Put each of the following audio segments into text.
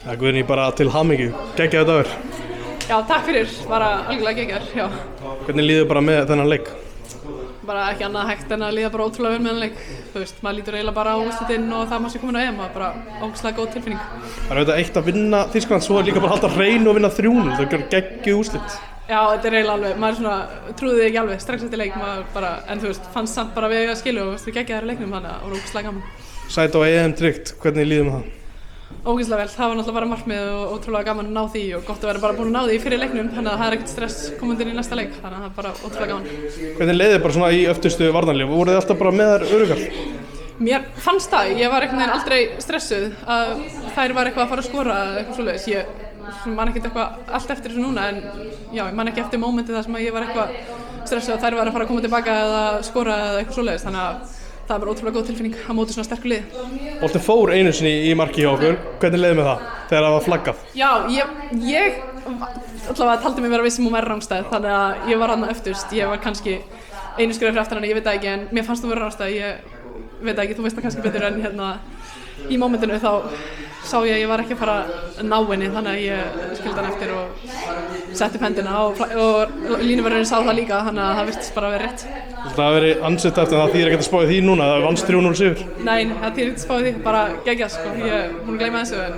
Það er Guðný bara til hamingju, geggjaður dagur. Já, takk fyrir, bara algjörlega geggjar, já. Hvernig líður bara með þennan leik? Bara ekki annað hægt en að líða bara ótrúlega vel með þennan leik. Þú veist, maður lítur eiginlega bara á úrslitinn og það maður sé komin á EM, það er bara ógeðslega góð tilfinning. Það er auðvitað eitt að vinna Þýskaland, svo er líka bara að halda hreinu og vinna 3-0, það er geggjuð úrslit. Já, þetta er eiginlega alveg, maður svona trúði ekki alveg strax eftir leik, maður bara, en þú veist, fannst samt bara við að skilu og þú geggjaði þér leiknum, þannig að það var ógeðslega gaman. Sæti á EM tryggt, hvernig líður með það? Ógeðslega vel, það var náttúrulega bara markmið og ótrúlega gaman að ná því og gott að vera bara búin að ná því fyrir leiknum, þannig að það er ekkert stress komandi inn í næsta leik, þannig að það er bara ótrúlega gaman. Hvernig leiði þið bara svona í öftustu varnarlíf? Voruð þið alltaf bara með þær öruggar? Mér fannst það, ég var einhvern veginn aldrei stressuð að þær var eitthvað að fara að skora eða eitthvað svoleiðis. Ég man ekkert eitthvað allt eftir þessu núna en já, ég man ekki eftir mómentið þar sem að ég var eitthvað stressuð að þær var að fara að koma tilbaka eða skora eða eitthvað svoleiðis, þannig að það er bara ótrúlega góð tilfinning að móti svona sterku liði. Boltinn fór einu sinni í marki hjá okkur, hvernig leiði með það þegar það var flaggað? Já, ég allavega taldi mig vera viss um væri rangstæð, þannig að ég var þarna öftust, ég var kannski einu skref fyrir aftan henni, ég veit það ekki, en mér fannst þú vera rangstæð, ég veit ekki, þú veist það kannski betur en hérna í mómentinu þá sá ég að ég var ekki að fara að ná henni þannig að ég skildi hann eftir og setti upp hendina og línuvörðurinn sá það líka þannig að það virtist bara að vera rétt. Það hafi verið ansett eftir það þýðir ekkert að spáði því núna, það vannst 3-0 sigur. Nei, það þýðir ekkert að spáði því, bara geggjað sko, ég er búin að gleyma þessu en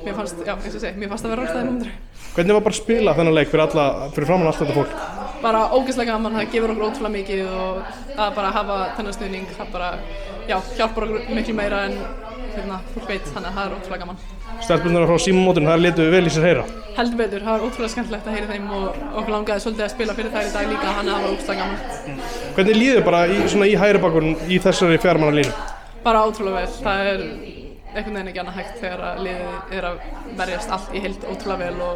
mér fannst, já, eins og segi, mér fannst að vera rangstæði númer. Hvernig var bara að spila þennan leik fyrir framan allt þetta fólk? Bara ógeðslega gaman, það gefur okkur ótrúlega mikið og að bara hafa þennan stuðning, það bara, já, hjálpar okkur miklu meira en fólk veit, þannig að það er ótrúlega gaman. Stelpurnar frá Símamótinu, það létu vel í sér heyra? Heldur betur, það var ótrúlega skemmtilegt að heyra þeim og okkur langaði svolítið að spila fyrir þær í dag líka, þannig að það var ótrúlega gaman. Hvernig líður bara í hægri bakvörðinum í þessari fjármannalínu? Bara ótrúlega vel, það er einhvern veginn ekki annað hægt þegar liðið er að verjast allt í heild ótrúlega vel og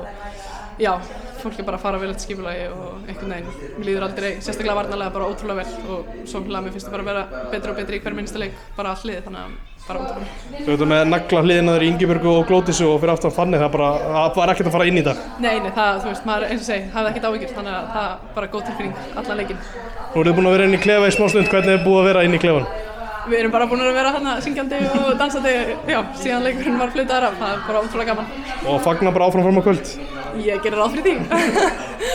já, fólk er bara að fara vel eftir skipulagi og einhvern veginn, mér líður aldrei sérstaklega varnarlega bara ótrúlega vel og sóknarlega mér finnst það bara að vera betri og betri í hver minnsta leik, bara allt liðið, þannig að bara ótrúlega vel. Þú veit með nagla hliðina þér í Ingibjörgu og Glódísu og fyrir aftan Fanny, það var ekkert að fara inn í það? Nei, það, þú veist, maður eins og segi, hafði ekkert áhyggjur, þannig að það er bara góð tilfinning allan leikinn. Nú eruð þið búin að vera inn í klefa í smá stund, hvernig er búið að vera inn í klefanum? Við erum bara búin að vera þarna syngjandi og dansandi, já, síðan leikurinn var flautaður af, það er bara ótrúlega gaman. Og fagna bara áfram fram á kvöld? Ég gerir ráð fyrir því.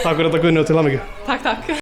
Takk fyrir þetta Guðný og til hamingju. Takk.